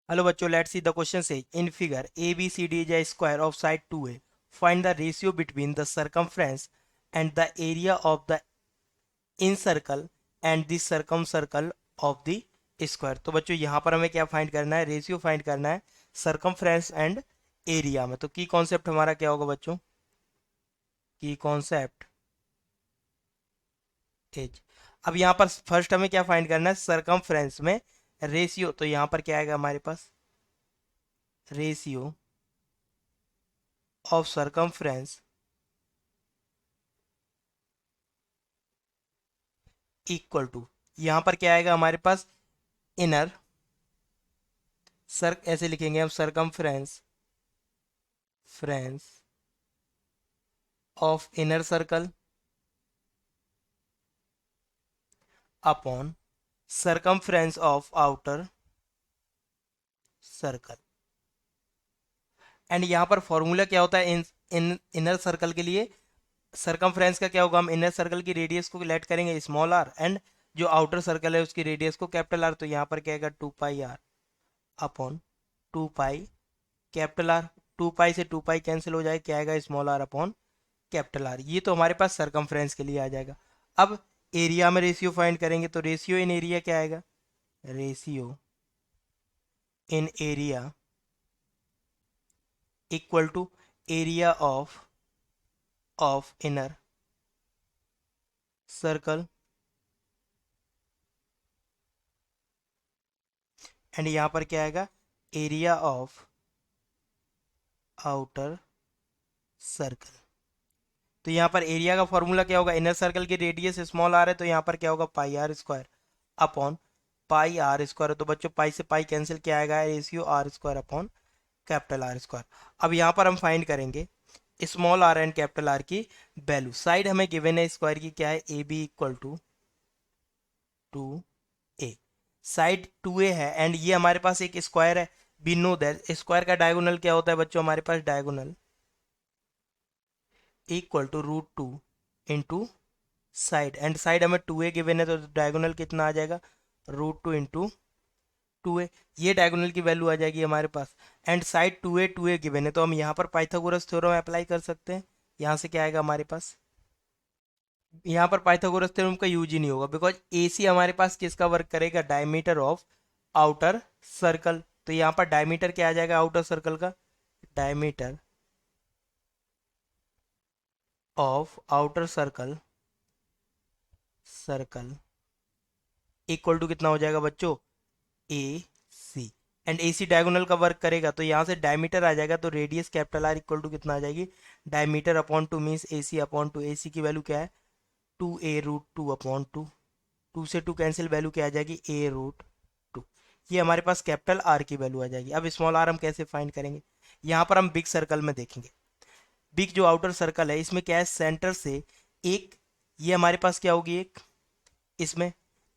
Hello बच्चों, let's see the question से in figure A B C D is a square of side 2a. Find the ratio between the circumference and the area of the incircle and the circumcircle of the square. तो बच्चों यहाँ पर हमें क्या find करना है? Ratio find करना है सर्कमफ्रेंस एंड एरिया में. तो की कॉन्सेप्ट हमारा क्या होगा बच्चों? की कॉन्सेप्ट एज. अब यहाँ पर फर्स्ट हमें क्या फाइंड करना है? सर्कमफ्रेंस में रेशियो. तो यहाँ पर क्या आएगा हमारे पास? Ratio of circumference equal to, यहां पर क्या आएगा हमारे पास? इनर सर, ऐसे लिखेंगे हम, सरकमफ्रेंस फ्रेंस of inner circle upon circumference of outer circle. And यहां पर फॉर्मूला क्या होता है इन इनर सर्कल के लिए? सरकमफ्रेंस का क्या होगा? हम इनर सर्कल की रेडियस को लेट करेंगे स्मॉल आर, एंड जो आउटर सर्कल है उसकी रेडियस को कैपिटल आर. तो यहाँ पर क्या आएगा? 2 pi R upon 2 pi capital R. 2 pi से 2 पाई कैंसिल हो जाए, क्या आएगा? Small R upon capital R. ये तो हमारे पास सरकमफ्रेंस के लिए आ जाएगा. अब एरिया में रेशियो फाइंड करेंगे, तो रेशियो इन एरिया क्या आएगा? Ratio in area equal to area of inner circle and यहां पर क्या आएगा? Area of outer circle. तो यहाँ पर एरिया का फॉर्मूला क्या होगा? इनर सर्कल की रेडियस स्मॉल आर है, तो यहाँ पर क्या होगा? Pi R square upon pi R square. तो बच्चों पाई से पाई कैंसिल, क्या आएगा? Ratio R square upon capital R square. अब यहाँ पर हम फाइंड करेंगे small R and capital R की वैल्यू. साइड हमें गिवन है स्क्वायर की, क्या है? A B equal to 2a. Side 2a है एंड ये हमारे पास एक स्क्वायर है. वी नो दैट स्क्वायर का डायगोनल क्या होता है बच्चों? हमारे पास diagonal equal to √2 into side. And side हमें 2a गिवन है, तो डायगोनल कितना आ जाएगा? √2 इंटू 2a. ये डायगोनल की वैल्यू आ जाएगी हमारे पास. एंड साइड 2a गिवन है, तो हम यहाँ पर पाइथागोरस थ्योरम अप्लाई कर सकते हैं. यहाँ से क्या आएगा हमारे पास? यहाँ पर पाइथागोरस थ्योरम का यूज ही नहीं होगा, बिकॉज ए सी हमारे पास किसका वर्क करेगा? Diameter of outer circle. तो यहाँ पर डायमीटर क्या आ जाएगा आउटर सर्कल का? Diameter of outer circle equal to कितना हो जाएगा बच्चों? A C. And A C diagonal का वर्क करेगा, तो यहाँ से डायमीटर आ जाएगा, तो radius capital R equal to कितना आ जाएगी? Diameter upon 2 means A C upon 2. A C की वैल्यू क्या है? 2a√2 upon 2. 2 से 2 कैंसिल, वैल्यू क्या आ जाएगी? a√2. ये हमारे पास कैपिटल आर की वैल्यू आ जाएगी. अब स्मॉल आर हम कैसे फाइंड करेंगे? यहाँ पर हम बिग सर्कल में देखेंगे. बिग जो आउटर सर्कल है, इसमें क्या है? सेंटर से एक, ये हमारे पास क्या होगी? एक इसमें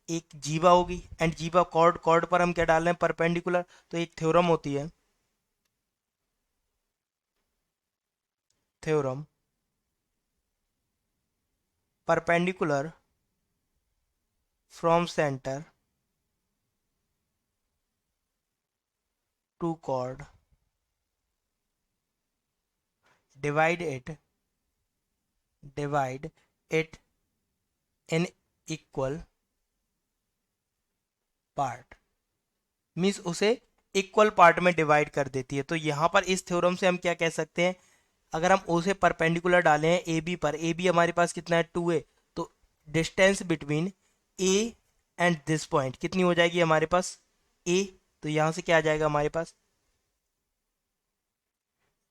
एक जीवा होगी. एंड जीवा कॉर्ड, कॉर्ड पर हम क्या डाल रहे हैं? परपेंडिकुलर. तो एक थ्योरम होती है, theorem perpendicular from centre to chord divide it in equal part. Means उसे इक्वल पार्ट में डिवाइड कर देती है. तो यहाँ पर इस थ्योरम से हम क्या कह सकते हैं? अगर हम ओ से परपेंडिकुलर डाले हैं ए बी पर, ए बी हमारे पास कितना है? 2a. तो distance between A and this point कितनी हो जाएगी हमारे पास? a. तो यहाँ से क्या आ जाएगा हमारे पास?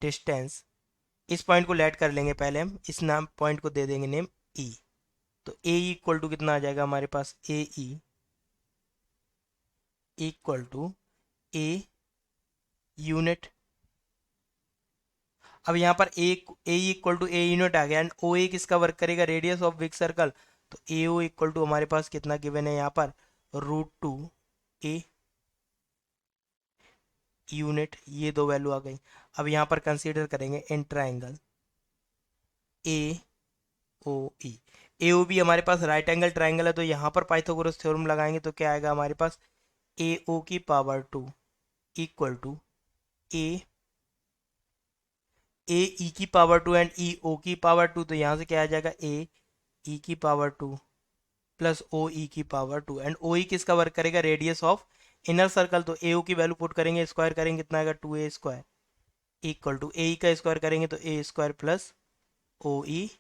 डिस्टेंस, इस पॉइंट को लेट कर लेंगे पहले हम, इस नाम पॉइंट को दे देंगे नेम e. तो a इक्वल टू कितना आ जाएगा हमारे पास? A E equal to A unit. अब यहाँ पर A equal to A unit आ गया. एंड ओ ए किसका वर्क करेगा? Radius of big circle. तो ए ओ इक्वल टू हमारे पास कितना गिवन है यहाँ पर? √2 ए यूनिट. ये दो वैल्यू आ गई. अब यहाँ पर कंसीडर करेंगे in triangle A O E. A O B हमारे पास राइट एंगल ट्राइंगल है, तो यहाँ पर पाइथागोरस थ्योरम लगाएंगे, तो क्या आएगा हमारे पास? ए ओ की पावर 2 इक्वल टू ए ई की पावर टू एंड ई ओ की पावर टू, तो यहाँ से क्या आ जाएगा ए ई की पावर टू प्लस ओ ई की पावर टू, एंड ओ ई किसका वर्क करेगा, रेडियस ऑफ इनर सर्कल, तो ए ओ की वैल्यू पुट करेंगे, स्क्वायर करेंगे कितना आएगा, 2a² इक्वल टू ए ई का स्क्वायर करेंगे तो a² plus O E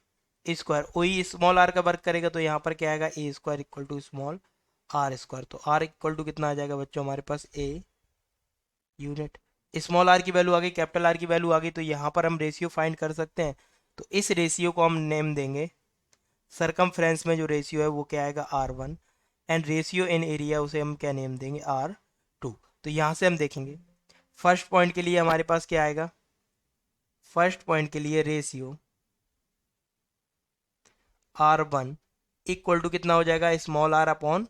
square, O E small R का वर्क करेगा तो यहाँ पर क्या आएगा, a² equal to small R square, तो आर इक्वल टू कितना आ जाएगा बच्चों हमारे पास ए यूनिट। स्मॉल आर की वैल्यू आ गई, कैपिटल आर की वैल्यू आ गई, तो यहाँ पर हम रेशियो फाइंड कर सकते हैं। तो इस रेशियो को हम नेम देंगे, सरकमफ्रेंस में जो रेशियो है वो क्या आएगा, R1, and ratio in area उसे हम क्या नेम देंगे, R2। तो यहाँ से हम देखेंगे फर्स्ट पॉइंट के लिए हमारे पास क्या आएगा, फर्स्ट पॉइंट के लिए रेशियो R1 इक्वल टू कितना हो जाएगा, small R upon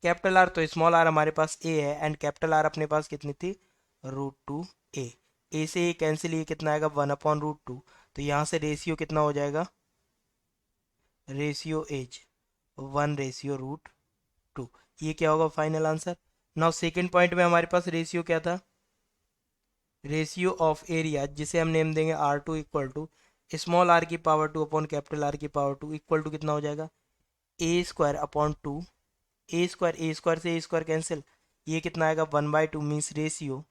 capital R, तो स्मॉल आर हमारे पास ए है एंड कैपिटल आर अपने पास कितनी थी, √2 ए, ए से ए कैंसिल, ये कितना आएगा 1/√2, तो यहाँ से रेशियो कितना हो जाएगा, रेशियो एज 1/√2, ये क्या होगा final answer. Now second point में हमारे पास रेशियो क्या था, रेशियो ऑफ एरिया, जिसे हम नेम देंगे R2 equal to small R की power two upon capital R की पावर टू इक्वल टू कितना हो जाएगा, a² अपॉन टू, ए स्क्वायर से ए स्क्वायर कैंसिल, ये कितना आएगा 1/2, मीन्स रेशियो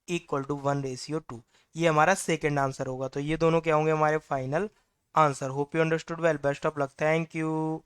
इक्वल टू 1/2। ये हमारा सेकेंड आंसर होगा, तो ये दोनों क्या होंगे हमारे final answer. Hope you understood well, best of luck, thank you.